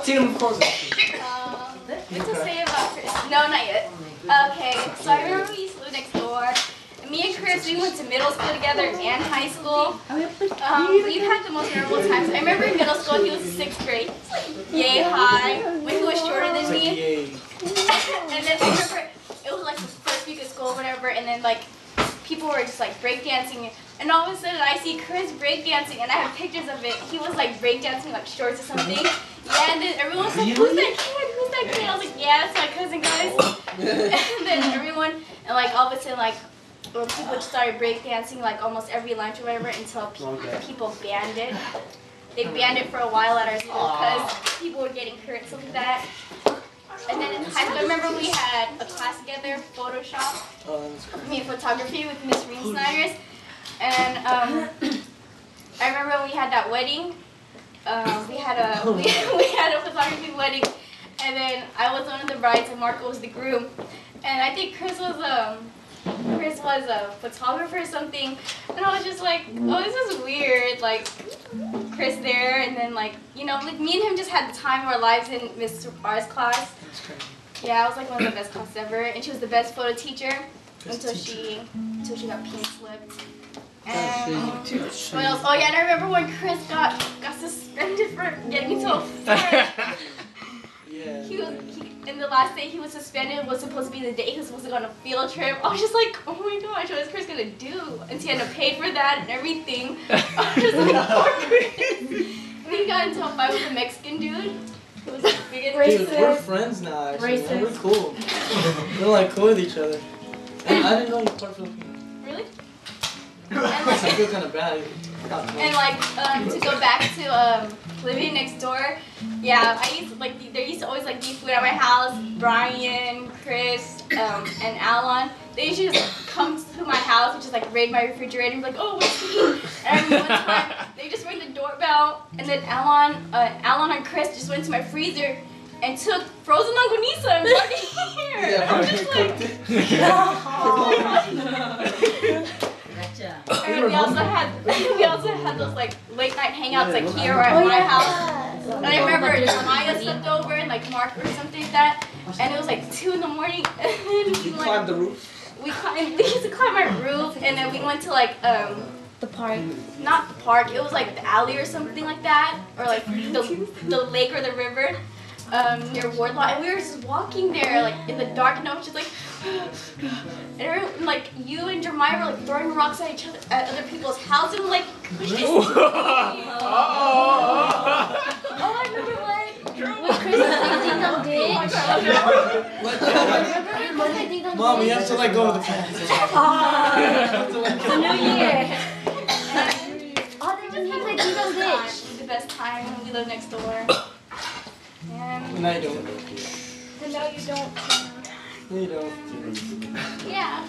Tina McCormick. What to say about Chris? No, not yet. Okay, so I remember we used to live next door. And me and Chris, we went to middle school together and high school. We've had the most memorable times. I remember in middle school, he was in 6th grade. Yay high, when he was shorter than me. And then I remember it was like the first week of school or whatever, and then like people were just like breakdancing, and all of a sudden I see Chris breakdancing, and I have pictures of it. He was like breakdancing like shorts or something. Yeah, and then everyone was like, "Who's that kid? Who's that kid?" I was like, "Yeah, that's my cousin, guys." And then everyone, and like all of a sudden like people started breakdancing like almost every lunch or whatever until people banned it. They banned it for a while at our school because people were getting hurt, something like that. And then in high school, I remember we had a class together, Photoshop, photography with Miss Reen Snyders. And I remember when we had that wedding, we had a photography wedding, and then I was one of the brides and Marco was the groom. And I think Chris was a photographer or something, and I was just like, oh, this is weird, like Chris there, and then like, you know, like me and him just had the time of our lives in Miss R's class. Yeah, I was like one of the best classes ever, and she was the best photo teacher until she got pink slipped. And what else? Oh yeah, and I remember when Chris got suspended for getting into a fight. And the last day he was suspended was supposed to be the day he was supposed to go on a field trip. I was just like, oh my gosh, what is Chris gonna do? And he had to pay for that and everything. I was just like, poor Chris. And he got into a fight with a Mexican dude. It was the biggest Dude, we're friends now, actually. Man. We're cool. We're like cool with each other. And I didn't know you were part Filipino. Really? I feel kind of bad. And like to go back to living next door, yeah, there used to always like be food at my house. Brian, Chris, and Alan, they used to just come to my house and just like raid my refrigerator and be like, oh, what's to eat? And one time they just rang the doorbell, and then Alan and Chris just went to my freezer and took frozen longanisa and brought it here. Yeah, I'm just like, and we also had those like late night hangouts like here or at my house. And I remember Maya slept over and like Mark or something like that. And it was like 2 in the morning. And then you climbed the roof? We used to climb my roof, and then we went to like the park. Not the park. It was like the alley or something like that, or like the lake or the river. Near Wardlaw, and we were just walking there, like in the dark, and I was just like, and everyone, like you and Jeremiah were like throwing rocks at each other, at other people's houses, and like, oh, I remember when Chris was ding dong ditch. Mom, we have to like go with the past. It's a new year. Oh, they just have like ding dong ditch. The best time when we lived next door. And no, you don't. No, you don't. No, you don't. Yeah.